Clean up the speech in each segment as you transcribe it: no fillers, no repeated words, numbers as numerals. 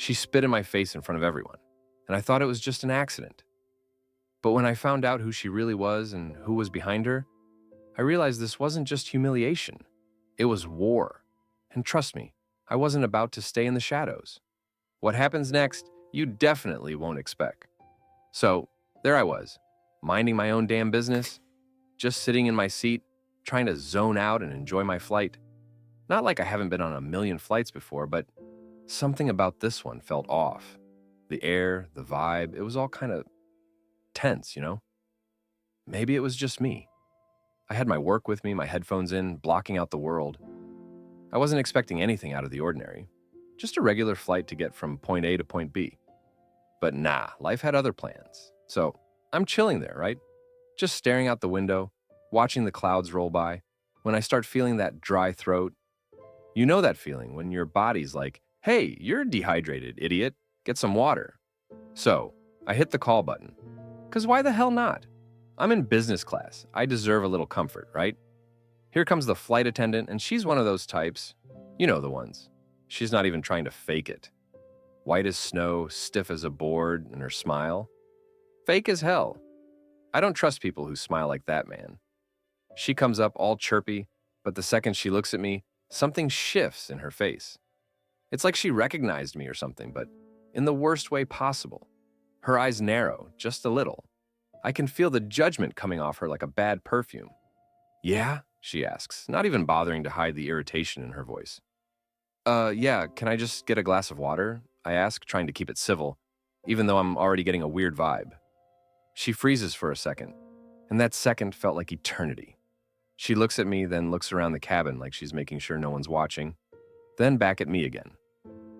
She spit in my face in front of everyone, and I thought it was just an accident. But when I found out who she really was and who was behind her, I realized this wasn't just humiliation. It was war. And trust me, I wasn't about to stay in the shadows. What happens next, you definitely won't expect. So, there I was, minding my own damn business, just sitting in my seat, trying to zone out and enjoy my flight. Not like I haven't been on a million flights before, but something about this one felt off. The air, the vibe, it was all kind of tense, you know? Maybe it was just me. I had my work with me, my headphones in, blocking out the world. I wasn't expecting anything out of the ordinary. Just a regular flight to get from point A to point B. But nah, life had other plans. So I'm chilling there, right? Just staring out the window, watching the clouds roll by, when I start feeling that dry throat. You know that feeling when your body's like, hey, you're dehydrated, idiot. Get some water. So I hit the call button. Because why the hell not? I'm in business class. I deserve a little comfort, right? Here comes the flight attendant, and she's one of those types. You know the ones. She's not even trying to fake it. White as snow, stiff as a board, and her smile. Fake as hell. I don't trust people who smile like that, man. She comes up all chirpy, but the second she looks at me, something shifts in her face. It's like she recognized me or something, but in the worst way possible. Her eyes narrow, just a little. I can feel the judgment coming off her like a bad perfume. Yeah? She asks, not even bothering to hide the irritation in her voice. Yeah, can I just get a glass of water? I ask, trying to keep it civil, even though I'm already getting a weird vibe. She freezes for a second, and that second felt like eternity. She looks at me, then looks around the cabin like she's making sure no one's watching, then back at me again.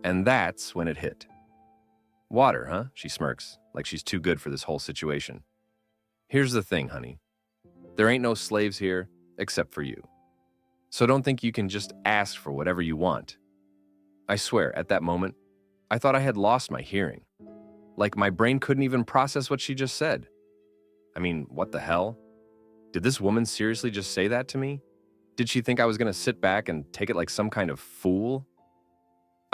And that's when it hit. Water, huh? She smirks, like she's too good for this whole situation. Here's the thing, honey. There ain't no slaves here, except for you. So don't think you can just ask for whatever you want. I swear, at that moment, I thought I had lost my hearing. Like my brain couldn't even process what she just said. I mean, what the hell? Did this woman seriously just say that to me? Did she think I was gonna sit back and take it like some kind of fool?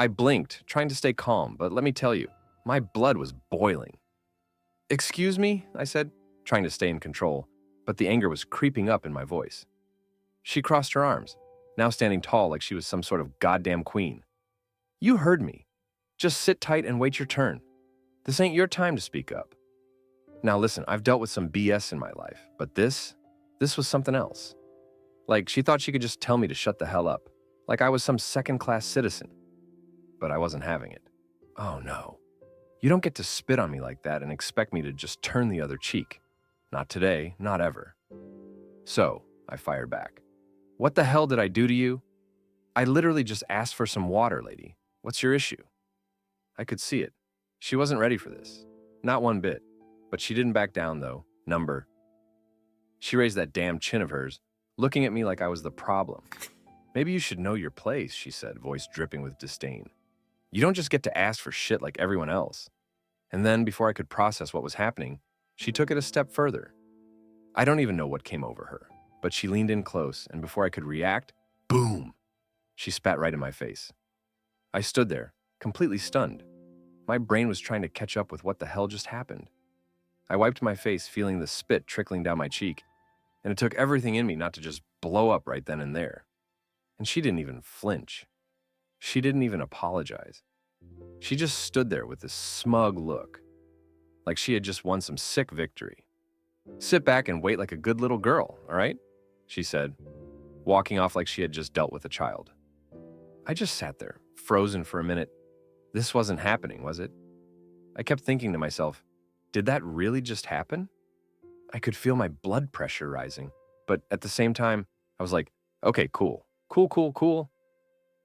I blinked, trying to stay calm, but let me tell you, my blood was boiling. Excuse me, I said, trying to stay in control, but the anger was creeping up in my voice. She crossed her arms, now standing tall like she was some sort of goddamn queen. You heard me. Just sit tight and wait your turn. This ain't your time to speak up. Now listen, I've dealt with some BS in my life, but this was something else. Like she thought she could just tell me to shut the hell up, like I was some second-class citizen. But I wasn't having it. Oh no. You don't get to spit on me like that and expect me to just turn the other cheek. Not today, not ever. So, I fired back. What the hell did I do to you? I literally just asked for some water, lady. What's your issue? I could see it. She wasn't ready for this. Not one bit. But she didn't back down, though. Number. She raised that damn chin of hers, looking at me like I was the problem. Maybe you should know your place, she said, voice dripping with disdain. You don't just get to ask for shit like everyone else. And then, before I could process what was happening, she took it a step further. I don't even know what came over her, but she leaned in close, and before I could react, boom! She spat right in my face. I stood there, completely stunned. My brain was trying to catch up with what the hell just happened. I wiped my face, feeling the spit trickling down my cheek, and it took everything in me not to just blow up right then and there. And she didn't even flinch. She didn't even apologize. She just stood there with this smug look, like she had just won some sick victory. Sit back and wait like a good little girl, all right? She said, walking off like she had just dealt with a child. I just sat there, frozen for a minute. This wasn't happening, was it? I kept thinking to myself, did that really just happen? I could feel my blood pressure rising, but at the same time, I was like, okay, cool. Cool.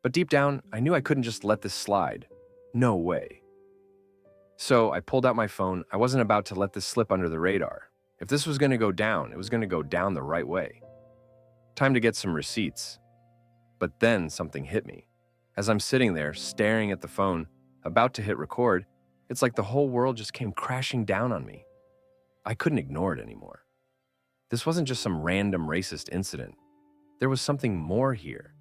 But deep down, I knew I couldn't just let this slide. No way. So I pulled out my phone. I wasn't about to let this slip under the radar. If this was going to go down, it was going to go down the right way. Time to get some receipts. But then something hit me. As I'm sitting there, staring at the phone, about to hit record, it's like the whole world just came crashing down on me. I couldn't ignore it anymore. This wasn't just some random racist incident. There was something more here.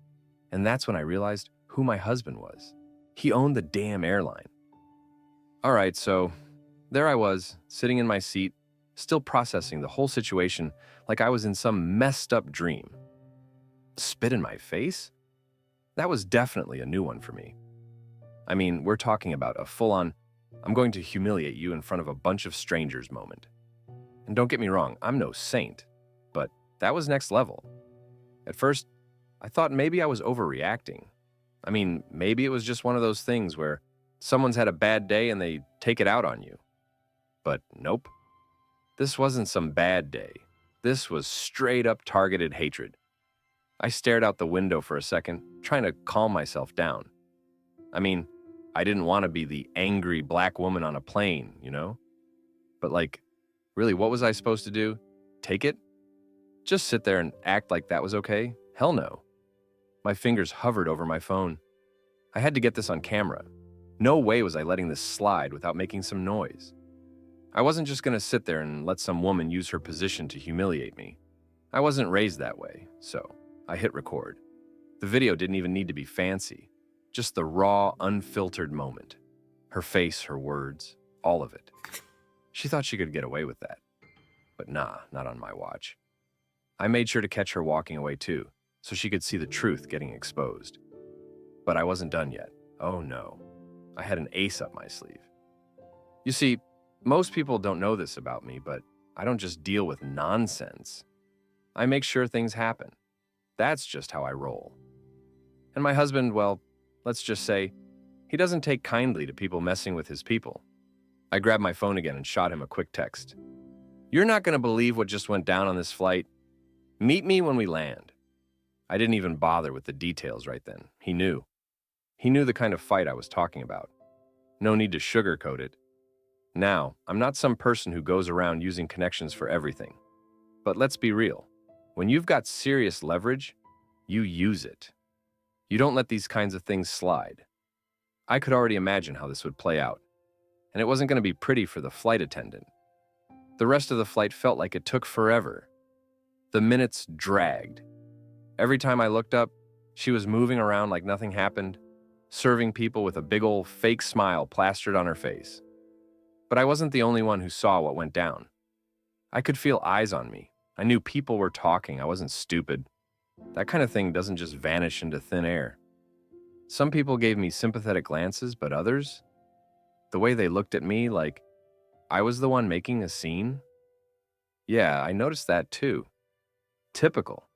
And that's when I realized who my husband was. He owned the damn airline. All right, so there I was, sitting in my seat, still processing the whole situation like I was in some messed up dream. Spit in my face? That was definitely a new one for me. I mean, we're talking about a full-on, I'm going to humiliate you in front of a bunch of strangers moment. And don't get me wrong, I'm no saint, but that was next level. At first, I thought maybe I was overreacting. I mean, maybe it was just one of those things where someone's had a bad day and they take it out on you. But nope. This wasn't some bad day. This was straight up targeted hatred. I stared out the window for a second, trying to calm myself down. I mean, I didn't want to be the angry black woman on a plane, you know? But really, what was I supposed to do? Take it? Just sit there and act like that was okay? Hell no. My fingers hovered over my phone. I had to get this on camera. No way was I letting this slide without making some noise. I wasn't just going to sit there and let some woman use her position to humiliate me. I wasn't raised that way, so I hit record. The video didn't even need to be fancy. Just the raw, unfiltered moment. Her face, her words, all of it. She thought she could get away with that. But nah, not on my watch. I made sure to catch her walking away too, so she could see the truth getting exposed. But I wasn't done yet. Oh no. I had an ace up my sleeve. You see, most people don't know this about me, but I don't just deal with nonsense. I make sure things happen. That's just how I roll. And my husband, well, let's just say, he doesn't take kindly to people messing with his people. I grabbed my phone again and shot him a quick text. You're not going to believe what just went down on this flight. Meet me when we land. I didn't even bother with the details right then. He knew. He knew the kind of fight I was talking about. No need to sugarcoat it. Now, I'm not some person who goes around using connections for everything. But let's be real. When you've got serious leverage, you use it. You don't let these kinds of things slide. I could already imagine how this would play out. And it wasn't going to be pretty for the flight attendant. The rest of the flight felt like it took forever. The minutes dragged. Every time I looked up, she was moving around like nothing happened, serving people with a big old fake smile plastered on her face. But I wasn't the only one who saw what went down. I could feel eyes on me. I knew people were talking. I wasn't stupid. That kind of thing doesn't just vanish into thin air. Some people gave me sympathetic glances, but others, the way they looked at me like I was the one making a scene. Yeah, I noticed that too. Typical.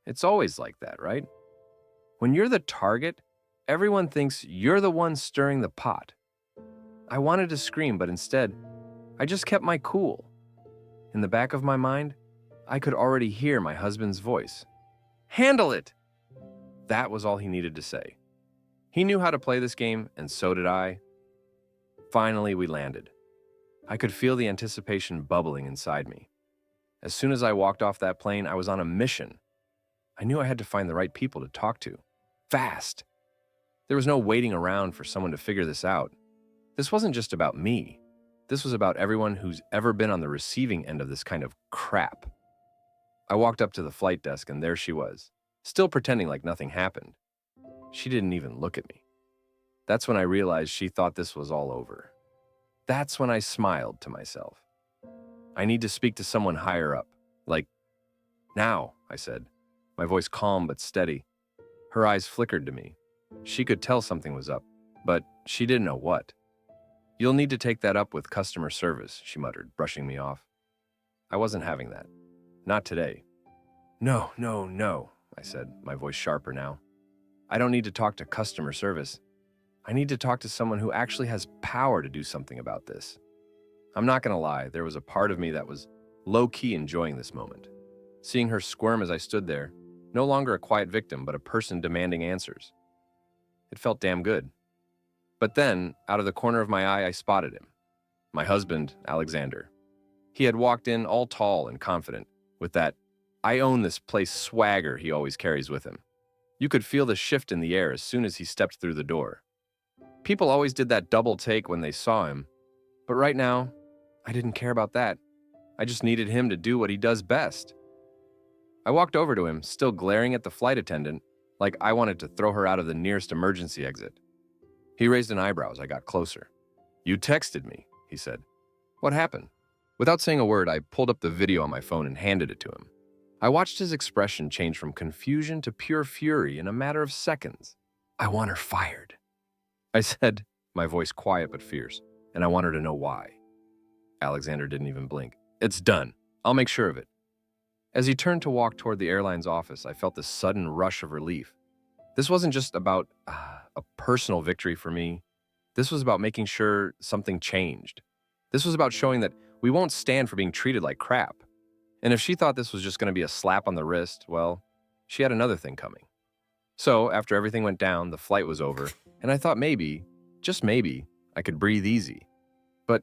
It's always like that, right? When you're the target, everyone thinks you're the one stirring the pot. I wanted to scream, but instead, I just kept my cool. In the back of my mind, I could already hear my husband's voice. Handle it! That was all he needed to say. He knew how to play this game, and so did I. Finally, we landed. I could feel the anticipation bubbling inside me. As soon as I walked off that plane, I was on a mission. I knew I had to find the right people to talk to. Fast! There was no waiting around for someone to figure this out. This wasn't just about me. This was about everyone who's ever been on the receiving end of this kind of crap. I walked up to the flight desk and there she was, still pretending like nothing happened. She didn't even look at me. That's when I realized she thought this was all over. That's when I smiled to myself. I need to speak to someone higher up. Now, I said, my voice calm but steady. Her eyes flickered to me. She could tell something was up, but she didn't know what. You'll need to take that up with customer service, she muttered, brushing me off. I wasn't having that. Not today. No, I said, my voice sharper now. I don't need to talk to customer service. I need to talk to someone who actually has power to do something about this. I'm not going to lie, there was a part of me that was low-key enjoying this moment. Seeing her squirm as I stood there, no longer a quiet victim, but a person demanding answers. It felt damn good. But then, out of the corner of my eye, I spotted him. My husband, Alexander. He had walked in all tall and confident, with that I own this place swagger he always carries with him. You could feel the shift in the air as soon as he stepped through the door. People always did that double take when they saw him, but right now, I didn't care about that. I just needed him to do what he does best. I walked over to him, still glaring at the flight attendant, like I wanted to throw her out of the nearest emergency exit. He raised an eyebrow as I got closer. You texted me, he said. What happened? Without saying a word, I pulled up the video on my phone and handed it to him. I watched his expression change from confusion to pure fury in a matter of seconds. I want her fired, I said, my voice quiet but fierce, and I want her to know why. Alexander didn't even blink. It's done. I'll make sure of it. As he turned to walk toward the airline's office, I felt this sudden rush of relief. This wasn't just about a personal victory for me. This was about making sure something changed. This was about showing that we won't stand for being treated like crap. And if she thought this was just going to be a slap on the wrist, well, she had another thing coming. So, after everything went down, the flight was over, and I thought maybe, just maybe, I could breathe easy. But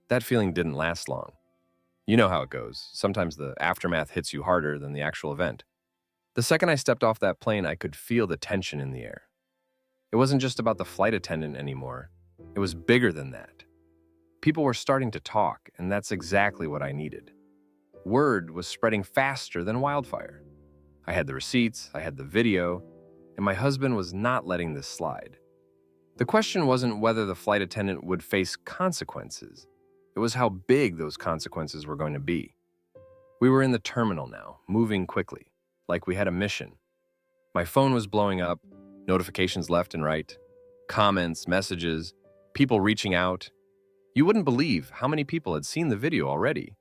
that feeling didn't last long. You know how it goes. Sometimes the aftermath hits you harder than the actual event. The second I stepped off that plane, I could feel the tension in the air. It wasn't just about the flight attendant anymore. It was bigger than that. People were starting to talk, and that's exactly what I needed. Word was spreading faster than wildfire. I had the receipts, I had the video, and my husband was not letting this slide. The question wasn't whether the flight attendant would face consequences. It was how big those consequences were going to be. We were in the terminal now, moving quickly, like we had a mission. My phone was blowing up, notifications left and right, comments, messages, people reaching out. You wouldn't believe how many people had seen the video already.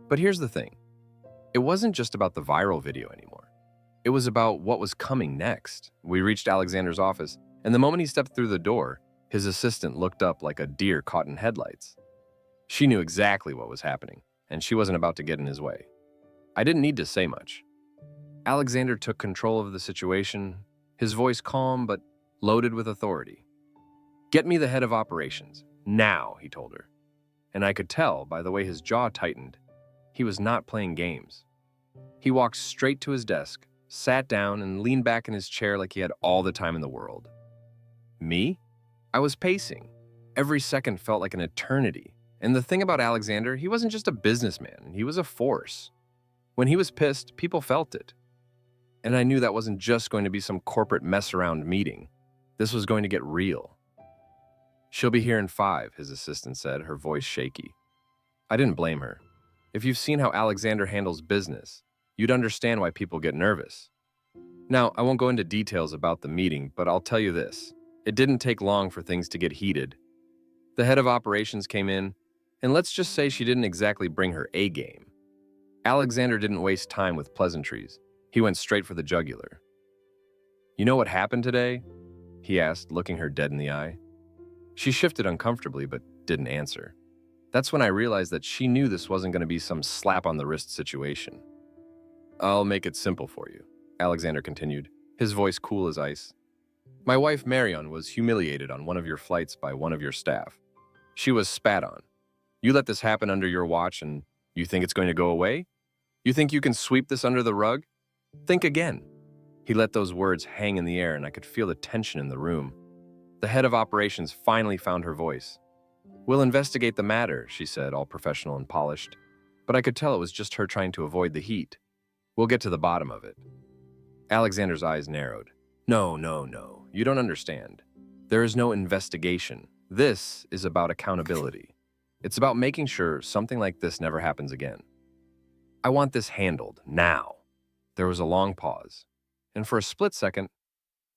But here's the thing. It wasn't just about the viral video anymore. It was about what was coming next. We reached Alexander's office, and the moment he stepped through the door, his assistant looked up like a deer caught in headlights. She knew exactly what was happening, and she wasn't about to get in his way. I didn't need to say much. Alexander took control of the situation, his voice calm but loaded with authority. Get me the head of operations, now, he told her. And I could tell by the way his jaw tightened, he was not playing games. He walked straight to his desk, sat down, and leaned back in his chair like he had all the time in the world. Me? I was pacing. Every second felt like an eternity. And the thing about Alexander, he wasn't just a businessman, he was a force. When he was pissed, people felt it. And I knew that wasn't just going to be some corporate mess-around meeting. This was going to get real. She'll be here in 5, his assistant said, her voice shaky. I didn't blame her. If you've seen how Alexander handles business, you'd understand why people get nervous. Now, I won't go into details about the meeting, but I'll tell you this. It didn't take long for things to get heated. The head of operations came in, and let's just say she didn't exactly bring her A game. Alexander didn't waste time with pleasantries. He went straight for the jugular. You know what happened today? He asked, looking her dead in the eye. She shifted uncomfortably, but didn't answer. That's when I realized that she knew this wasn't going to be some slap-on-the-wrist situation. I'll make it simple for you, Alexander continued, his voice cool as ice. My wife, Marion, was humiliated on one of your flights by one of your staff. She was spat on. You let this happen under your watch, and you think it's going to go away? You think you can sweep this under the rug? Think again. He let those words hang in the air, and I could feel the tension in the room. The head of operations finally found her voice. We'll investigate the matter, she said, all professional and polished. But I could tell it was just her trying to avoid the heat. We'll get to the bottom of it. Alexander's eyes narrowed. No. You don't understand. There is no investigation. This is about accountability. It's about making sure something like this never happens again. I want this handled, now. There was a long pause. And for a split second,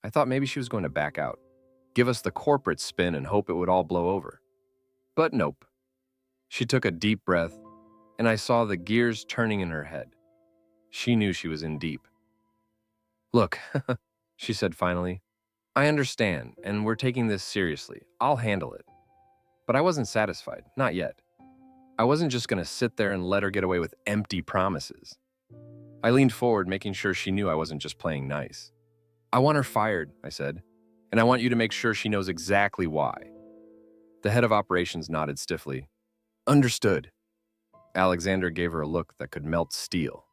I thought maybe she was going to back out, give us the corporate spin and hope it would all blow over. But nope. She took a deep breath, and I saw the gears turning in her head. She knew she was in deep. Look, she said finally, I understand, and we're taking this seriously. I'll handle it. But I wasn't satisfied, not yet. I wasn't just going to sit there and let her get away with empty promises. I leaned forward, making sure she knew I wasn't just playing nice. I want her fired, I said, and I want you to make sure she knows exactly why. The head of operations nodded stiffly. Understood. Alexander gave her a look that could melt steel.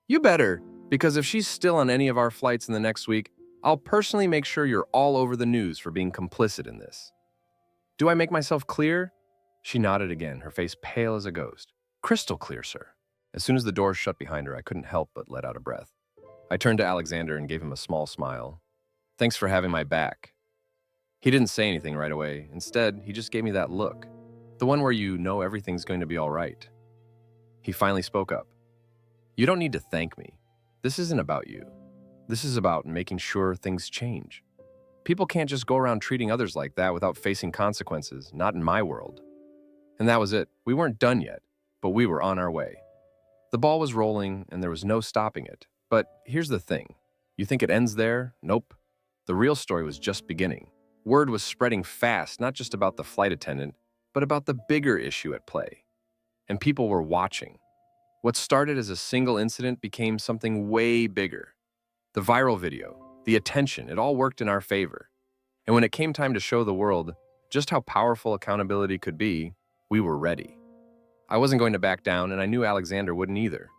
You better, because if she's still on any of our flights in the next week, I'll personally make sure you're all over the news for being complicit in this. Do I make myself clear? She nodded again, her face pale as a ghost. Crystal clear, sir. As soon as the door shut behind her, I couldn't help but let out a breath. I turned to Alexander and gave him a small smile. Thanks for having my back. He didn't say anything right away. Instead, he just gave me that look. The one where you know everything's going to be all right. He finally spoke up. You don't need to thank me. This isn't about you. This is about making sure things change. People can't just go around treating others like that without facing consequences, not in my world. And that was it. We weren't done yet, but we were on our way. The ball was rolling, and there was no stopping it. But here's the thing. You think it ends there? Nope. The real story was just beginning. Word was spreading fast, not just about the flight attendant, but about the bigger issue at play. And people were watching. What started as a single incident became something way bigger. The viral video, the attention, it all worked in our favor. And when it came time to show the world just how powerful accountability could be, we were ready. I wasn't going to back down, and I knew Alexander wouldn't either.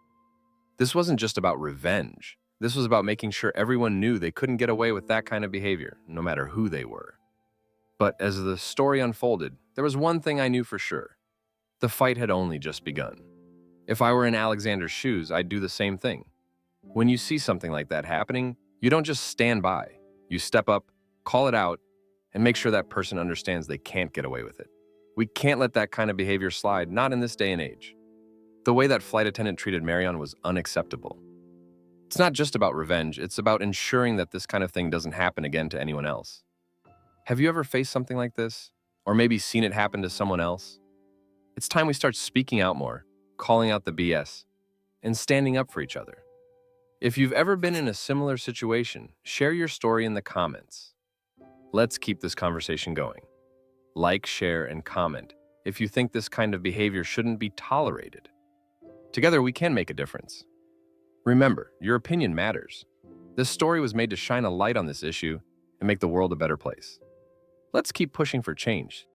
This wasn't just about revenge. This was about making sure everyone knew they couldn't get away with that kind of behavior, no matter who they were. But as the story unfolded, there was one thing I knew for sure. The fight had only just begun. If I were in Alexander's shoes, I'd do the same thing. When you see something like that happening, you don't just stand by. You step up, call it out, and make sure that person understands they can't get away with it. We can't let that kind of behavior slide, not in this day and age. The way that flight attendant treated Marion was unacceptable. It's not just about revenge, it's about ensuring that this kind of thing doesn't happen again to anyone else. Have you ever faced something like this? Or maybe seen it happen to someone else? It's time we start speaking out more, calling out the BS, and standing up for each other. If you've ever been in a similar situation, share your story in the comments. Let's keep this conversation going. Like, share, and comment if you think this kind of behavior shouldn't be tolerated. Together, we can make a difference. Remember, your opinion matters. This story was made to shine a light on this issue and make the world a better place. Let's keep pushing for change.